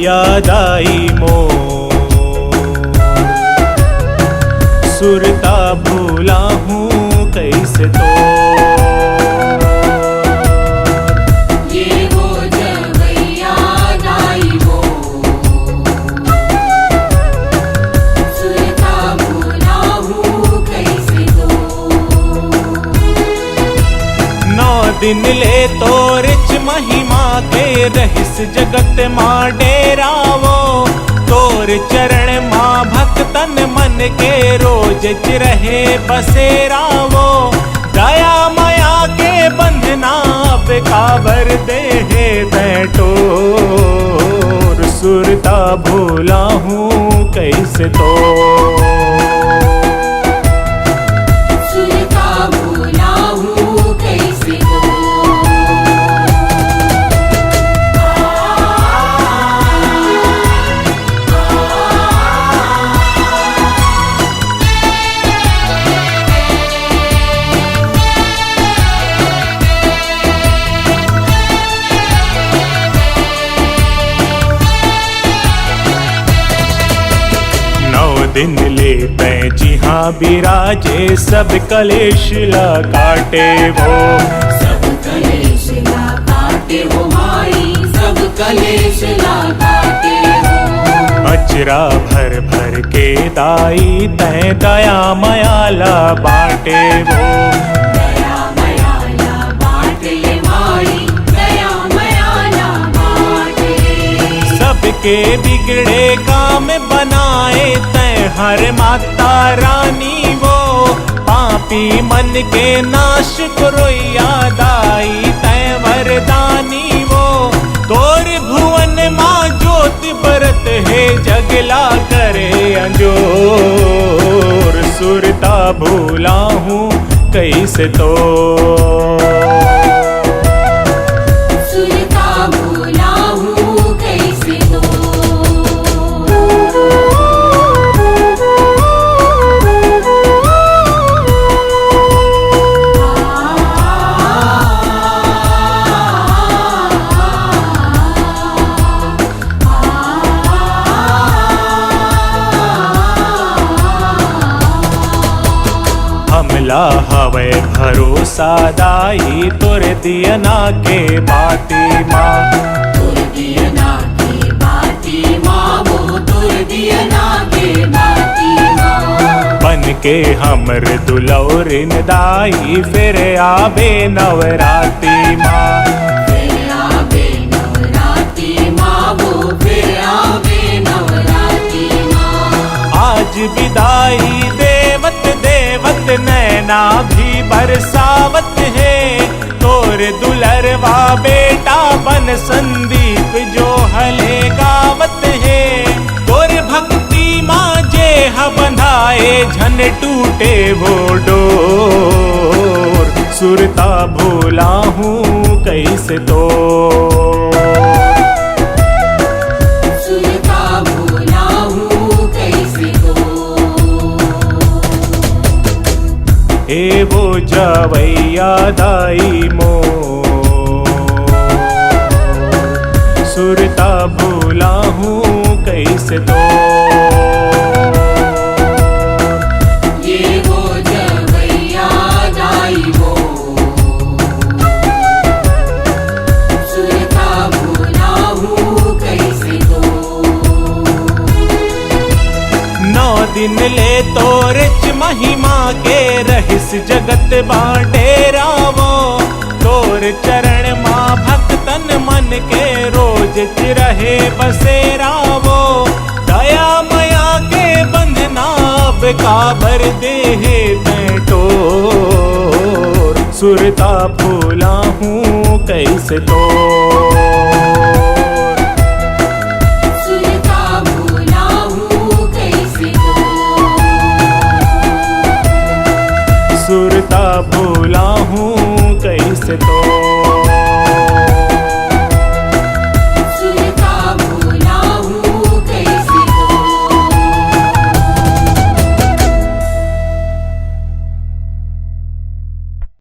याद आई मोर, सुरता भूला हूँ कैसे तो। दिन ले तो रिच महिमा के रहिस जगत माँ डेरावो, तोर चरण माँ भक्तन मन के रोज चिरहे बसेरावो। दया माया के बंधना बेकाबर देहे बैठोर, सुरता भूला हूँ कैसे तो। दिन लेते जी हाँ बिराजे, सब कलेश ला काटे वो, सब कलेश ला काटे वो माई, सब कलेश ला काटे वो। अचरा भर भर के दाई तय दया मयाला बाटे वो, दया मयाला बाटे माई, दया मयाला बाटे। सबके बिगड़े काम बनाए हर माता रानी वो, पापी मन के नाश करोया दाई तय वरदानी वो। तोर भुवन माँ ज्योत बरत है जगला करे अंजोर, सुरता भूला हूँ कैसे तो। हमला हवे भरोसा दाई तोर दियना के बाती माँ, तोर दियना के बाती माँ, वो तोर दियना के बाती माँ। बन के हमर दुलौरिन दाई फिर आबे नवराती माँ, फिर आबे नवराती माँ, वो फिर आबे नवराती माँ। आज विदाई देवत देवत नैना भी बरसावत है, तोर दुलरवा बेटा बन संदीप जो हले गावत है। तोर भक्ति माँ जे बंधाए झन टूटे वो डोर, सुरता भूला हूँ कैसे तो। ए वो जावैया दाई मोर, सुरता भूला हूँ कैसे तो। ये वो जावैया दाई मोर, सुरता भूला हूँ कैसे तो। 9 दिन ले तो रिच महिमा के रहिस जगत बाटेरावो, तोर चरण माँ भक्तन मन के रोज चिरहे बसेरावो। दया मया के बंधना बेकाबर देहे बैठोर, सुरता भूला हूँ कैसे तो। सुरता भूला